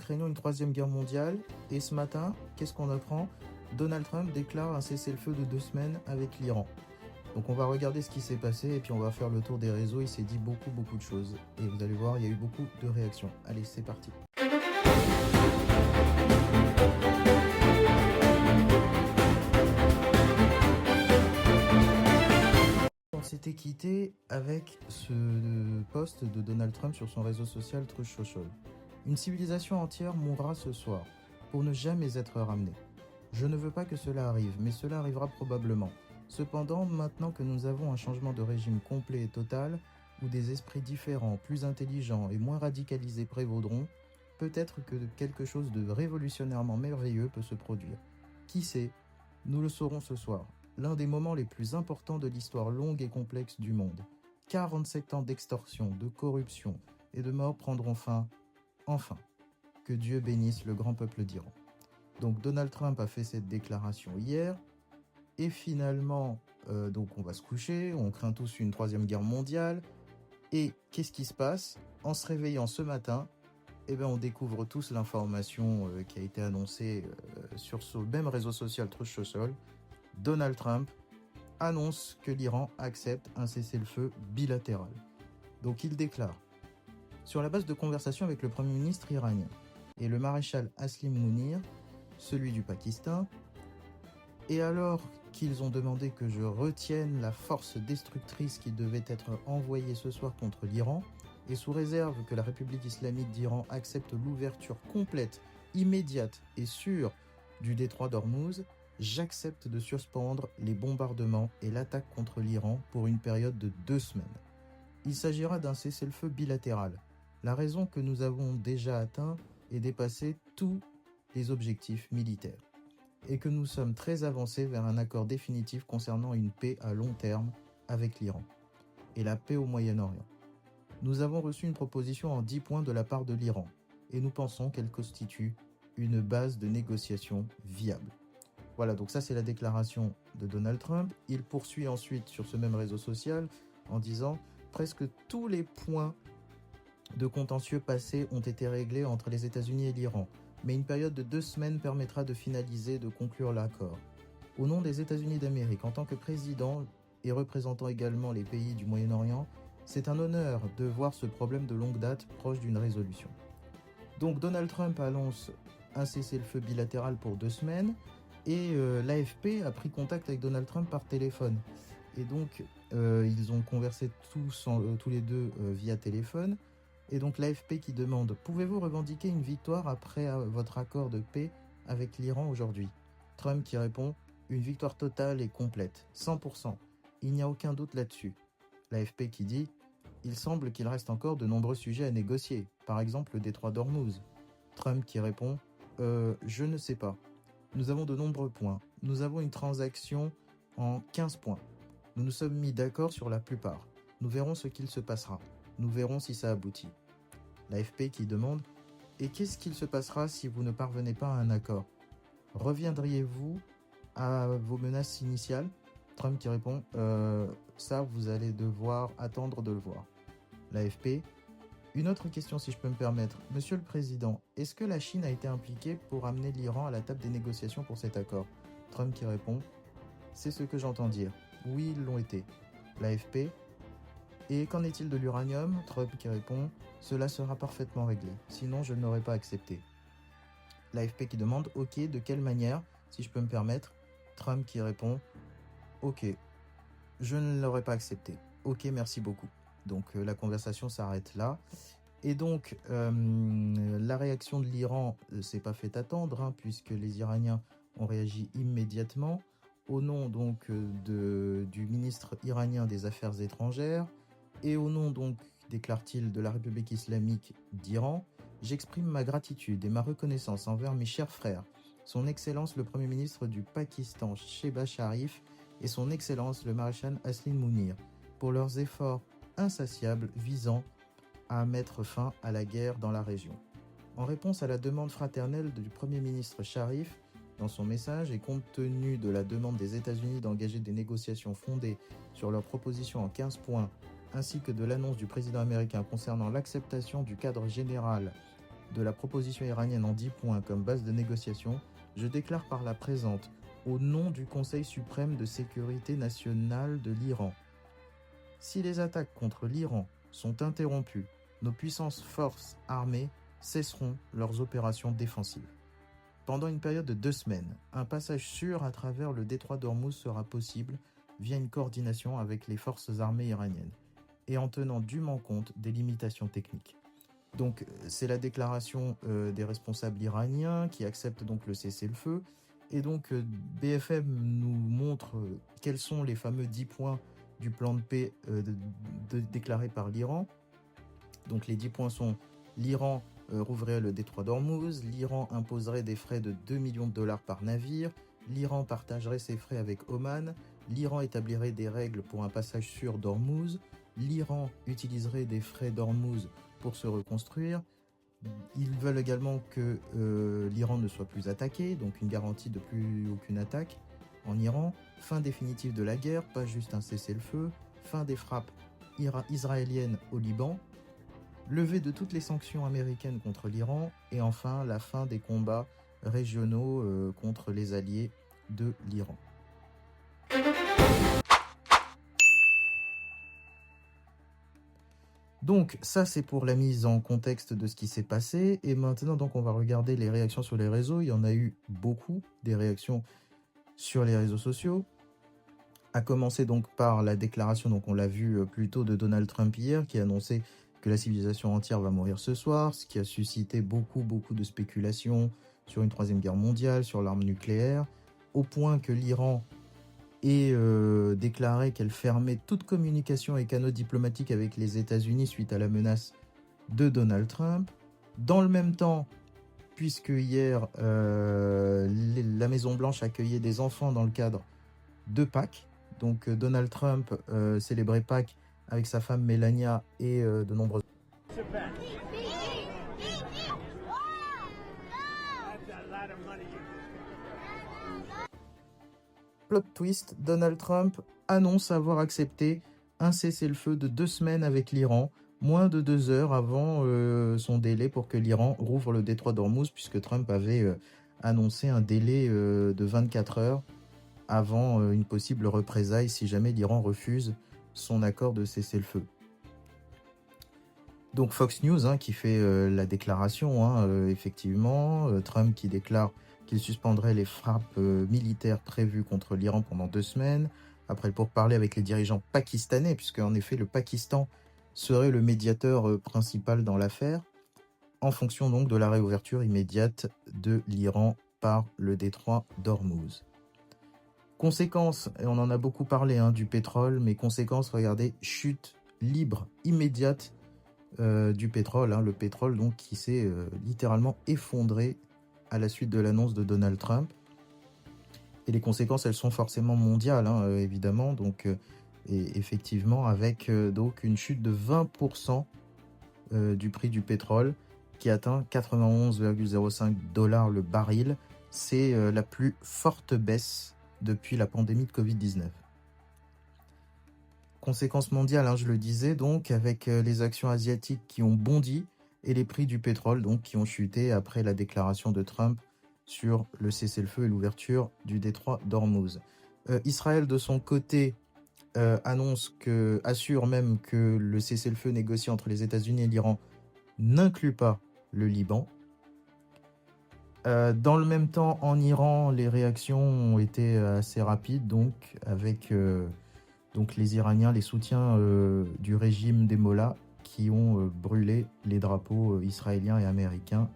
craignons une troisième guerre mondiale. Et ce matin, qu'est-ce qu'on apprend? Donald Trump déclare un cessez-le-feu de 2 semaines avec l'Iran. Donc on va regarder ce qui s'est passé et puis on va faire le tour des réseaux. Il s'est dit beaucoup de choses. Et vous allez voir, il y a eu beaucoup de réactions. Allez, c'est parti. On s'était quitté avec ce post de Donald Trump sur son réseau social Truth Social. Une civilisation entière mourra ce soir pour ne jamais être ramenée. Je ne veux pas que cela arrive, mais cela arrivera probablement. Cependant, maintenant que nous avons un changement de régime complet et total, où des esprits différents, plus intelligents et moins radicalisés prévaudront, peut-être que quelque chose de révolutionnairement merveilleux peut se produire. Qui sait? Nous le saurons ce soir. L'un des moments les plus importants de l'histoire longue et complexe du monde. 47 ans d'extorsion, de corruption et de mort prendront fin, enfin. Que Dieu bénisse le grand peuple d'Iran. Donc Donald Trump a fait cette déclaration hier, et finalement, donc on va se coucher, on craint tous une troisième guerre mondiale, et qu'est-ce qui se passe? En se réveillant ce matin, on découvre tous l'information qui a été annoncée sur ce même réseau social Truth Social. Donald Trump annonce que l'Iran accepte un cessez-le-feu bilatéral. Donc il déclare, sur la base de conversations avec le Premier ministre iranien et le maréchal Aslim Mounir, celui du Pakistan, et alors qu'ils ont demandé que je retienne la force destructrice qui devait être envoyée ce soir contre l'Iran, et sous réserve que la République islamique d'Iran accepte l'ouverture complète, immédiate et sûre du détroit d'Ormuz, j'accepte de suspendre les bombardements et l'attaque contre l'Iran pour une période de 2 semaines. Il s'agira d'un cessez-le-feu bilatéral. La raison que nous avons déjà atteint et dépassé tous les objectifs militaires, et que nous sommes très avancés vers un accord définitif concernant une paix à long terme avec l'Iran, et la paix au Moyen-Orient. Nous avons reçu une proposition en 10 points de la part de l'Iran, et nous pensons qu'elle constitue une base de négociation viable. Voilà, donc ça c'est la déclaration de Donald Trump. Il poursuit ensuite sur ce même réseau social en disant « Presque tous les points de contentieux passés ont été réglés entre les États-Unis et l'Iran, mais une période de 2 semaines permettra de finaliser et de conclure l'accord. Au nom des États-Unis d'Amérique, en tant que président et représentant également les pays du Moyen-Orient, c'est un honneur de voir ce problème de longue date proche d'une résolution. » Donc Donald Trump annonce un cessez-le-feu bilatéral pour 2 semaines, et l'AFP a pris contact avec Donald Trump par téléphone. Et donc, ils ont conversé tous les deux via téléphone. Et donc l'AFP qui demande « Pouvez-vous revendiquer une victoire après votre accord de paix avec l'Iran aujourd'hui ?» Trump qui répond « Une victoire totale et complète, 100%. Il n'y a aucun doute là-dessus. » L'AFP qui dit « Il semble qu'il reste encore de nombreux sujets à négocier, par exemple le détroit d'Ormuz. » Trump qui répond « Je ne sais pas. Nous avons de nombreux points. Nous avons une transaction en 15 points. Nous nous sommes mis d'accord sur la plupart. Nous verrons ce qu'il se passera. Nous verrons si ça aboutit. » L'AFP qui demande « Et qu'est-ce qu'il se passera si vous ne parvenez pas à un accord? Reviendriez-vous à vos menaces initiales ?» Trump qui répond « Ça, vous allez devoir attendre de le voir. » L'AFP « Une autre question si je peux me permettre. Monsieur le Président, est-ce que la Chine a été impliquée pour amener l'Iran à la table des négociations pour cet accord ?» Trump qui répond « C'est ce que j'entends dire. Oui, ils l'ont été. » L'AFP « Et qu'en est-il de l'uranium ?» Trump qui répond « Cela sera parfaitement réglé. Sinon, je ne l'aurais pas accepté. » L'AFP qui demande « Ok, de quelle manière, si je peux me permettre ?» Trump qui répond « Ok, je ne l'aurais pas accepté. Ok, merci beaucoup. » Donc la conversation s'arrête là. Et donc la réaction de l'Iran s'est pas fait attendre, puisque les Iraniens ont réagi immédiatement. Au nom donc du ministre iranien des Affaires étrangères et au nom donc, déclare-t-il, de la République islamique d'Iran, j'exprime ma gratitude et ma reconnaissance envers mes chers frères, son Excellence le Premier ministre du Pakistan, Shehbaz Sharif, et son Excellence le maréchal Aslim Mounir, pour leurs efforts insatiables visant à mettre fin à la guerre dans la région. En réponse à la demande fraternelle du Premier ministre Sharif, dans son message et compte tenu de la demande des États-Unis d'engager des négociations fondées sur leur proposition en 15 points, ainsi que de l'annonce du président américain concernant l'acceptation du cadre général de la proposition iranienne en 10 points comme base de négociation, je déclare par la présente, au nom du Conseil suprême de sécurité nationale de l'Iran. Si les attaques contre l'Iran sont interrompues, nos puissantes forces armées cesseront leurs opérations défensives. Pendant une période de 2 semaines, un passage sûr à travers le détroit d'Ormuz sera possible via une coordination avec les forces armées iraniennes et en tenant dûment compte des limitations techniques. Donc c'est la déclaration des responsables iraniens qui acceptent donc le cessez-le-feu. Et donc BFM nous montre quels sont les fameux 10 points du plan de paix déclaré par l'Iran. Donc les 10 points sont: l'Iran rouvrirait le détroit d'Ormuz, l'Iran imposerait des frais de 2 millions de dollars par navire, l'Iran partagerait ses frais avec Oman, l'Iran établirait des règles pour un passage sûr d'Ormuz, l'Iran utiliserait des frais d'Ormuz pour se reconstruire. Ils veulent également que l'Iran ne soit plus attaqué, donc une garantie de plus aucune attaque en Iran, fin définitive de la guerre, pas juste un cessez-le-feu, fin des frappes israéliennes au Liban, levée de toutes les sanctions américaines contre l'Iran, et enfin la fin des combats régionaux contre les alliés de l'Iran. Donc ça c'est pour la mise en contexte de ce qui s'est passé, et maintenant donc on va regarder les réactions sur les réseaux. Il y en a eu beaucoup, des réactions sur les réseaux sociaux, à commencer donc par la déclaration, donc on l'a vu plus tôt, de Donald Trump hier, qui annonçait que la civilisation entière va mourir ce soir, ce qui a suscité beaucoup de spéculations sur une troisième guerre mondiale, sur l'arme nucléaire, au point que l'Iran ait déclaré qu'elle fermait toute communication et canaux diplomatiques avec les États-Unis suite à la menace de Donald Trump. Dans le même temps, puisque hier, la Maison-Blanche accueillait des enfants dans le cadre de Pâques, donc Donald Trump célébrait Pâques avec sa femme Melania et de nombreux... Plot twist, Donald Trump annonce avoir accepté un cessez-le-feu de 2 semaines avec l'Iran, moins de 2 heures avant son délai pour que l'Iran rouvre le détroit d'Ormuz, puisque Trump avait annoncé un délai de 24 heures avant une possible représaille si jamais l'Iran refuse son accord de cessez-le-feu. Donc Fox News qui fait la déclaration, effectivement, Trump qui déclare qu'il suspendrait les frappes militaires prévues contre l'Iran pendant 2 semaines, après le pourparler avec les dirigeants pakistanais, puisque en effet le Pakistan serait le médiateur principal dans l'affaire, en fonction donc de la réouverture immédiate de l'Iran par le détroit d'Ormuz. Conséquence, et on en a beaucoup parlé du pétrole, mais conséquence, regardez, chute libre immédiate du pétrole, le pétrole donc qui s'est littéralement effondré à la suite de l'annonce de Donald Trump. Et les conséquences, elles sont forcément mondiales, évidemment, donc et effectivement avec donc une chute de 20% du prix du pétrole qui atteint 91,05 $ le baril. C'est la plus forte baisse depuis la pandémie de Covid-19. Conséquences mondiales, je le disais, donc avec les actions asiatiques qui ont bondi et les prix du pétrole donc qui ont chuté après la déclaration de Trump sur le cessez-le-feu et l'ouverture du détroit d'Ormuz. Israël de son côté assure même que le cessez-le-feu négocié entre les États-Unis et l'Iran n'inclut pas le Liban. Dans le même temps, en Iran, les réactions ont été assez rapides, donc avec donc les Iraniens, les soutiens du régime des Mollahs qui ont brûlé les drapeaux israéliens et américains.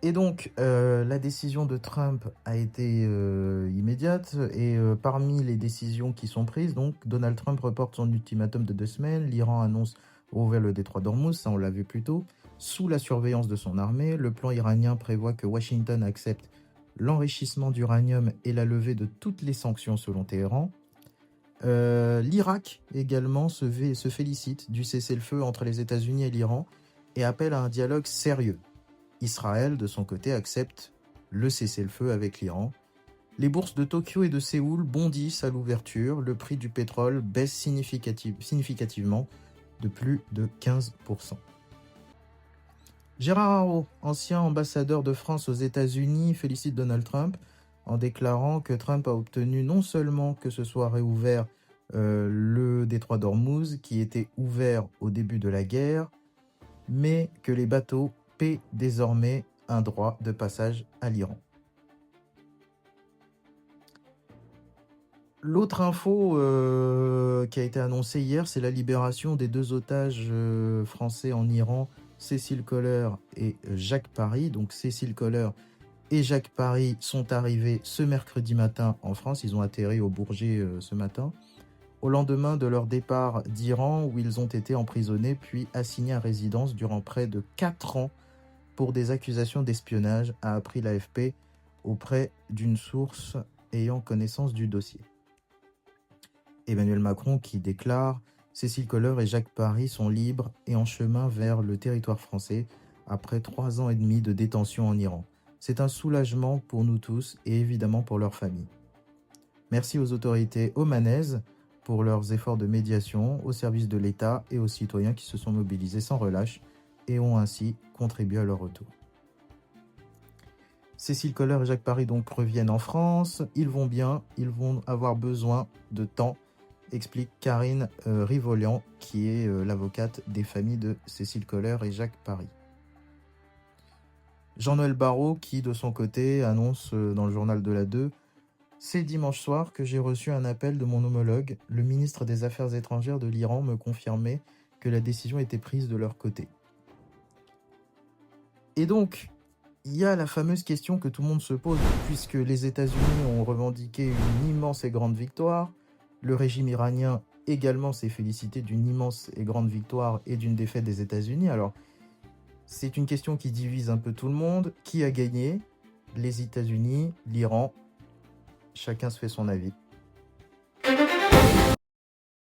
Et donc, la décision de Trump a été immédiate, et parmi les décisions qui sont prises, donc Donald Trump reporte son ultimatum de 2 semaines, l'Iran annonce rouvrir le détroit d'Ormuz, ça on l'a vu plus tôt, sous la surveillance de son armée. Le plan iranien prévoit que Washington accepte l'enrichissement d'uranium et la levée de toutes les sanctions selon Téhéran. L'Irak également se félicite du cessez-le-feu entre les États-Unis et l'Iran et appelle à un dialogue sérieux. Israël, de son côté, accepte le cessez-le-feu avec l'Iran. Les bourses de Tokyo et de Séoul bondissent à l'ouverture, le prix du pétrole baisse significativement, de plus de 15%. Gérard Haro, ancien ambassadeur de France aux États-Unis, félicite Donald Trump en déclarant que Trump a obtenu non seulement que ce soit réouvert le détroit d'Ormuz, qui était ouvert au début de la guerre, mais que les bateaux paient désormais un droit de passage à l'Iran. L'autre info qui a été annoncée hier, c'est la libération des 2 otages français en Iran, Cécile Kohler et Jacques Paris. Donc Cécile Kohler et Jacques Paris sont arrivés ce mercredi matin en France. Ils ont atterri au Bourget ce matin, au lendemain de leur départ d'Iran, où ils ont été emprisonnés puis assignés à résidence durant près de 4 ans pour des accusations d'espionnage, a appris l'AFP auprès d'une source ayant connaissance du dossier. Emmanuel Macron qui déclare « Cécile Kohler et Jacques Paris sont libres et en chemin vers le territoire français après 3 ans et demi de détention en Iran. C'est un soulagement pour nous tous et évidemment pour leurs familles. Merci aux autorités omanaises pour leurs efforts de médiation, au service de l'État et aux citoyens qui se sont mobilisés sans relâche et ont ainsi contribué à leur retour. » Cécile Kohler et Jacques Paris donc reviennent en France. Ils vont bien, ils vont avoir besoin de temps, explique Karine Rivolian, qui est l'avocate des familles de Cécile Kohler et Jacques Paris. Jean-Noël Barrot, qui de son côté annonce dans le journal de la 2 « C'est dimanche soir que j'ai reçu un appel de mon homologue. Le ministre des Affaires étrangères de l'Iran me confirmait que la décision était prise de leur côté. » Et donc, il y a la fameuse question que tout le monde se pose, puisque les États-Unis ont revendiqué une immense et grande victoire. Le régime iranien également s'est félicité d'une immense et grande victoire et d'une défaite des États-Unis. Alors, c'est une question qui divise un peu tout le monde. Qui a gagné? Les États-Unis, l'Iran? Chacun se fait son avis.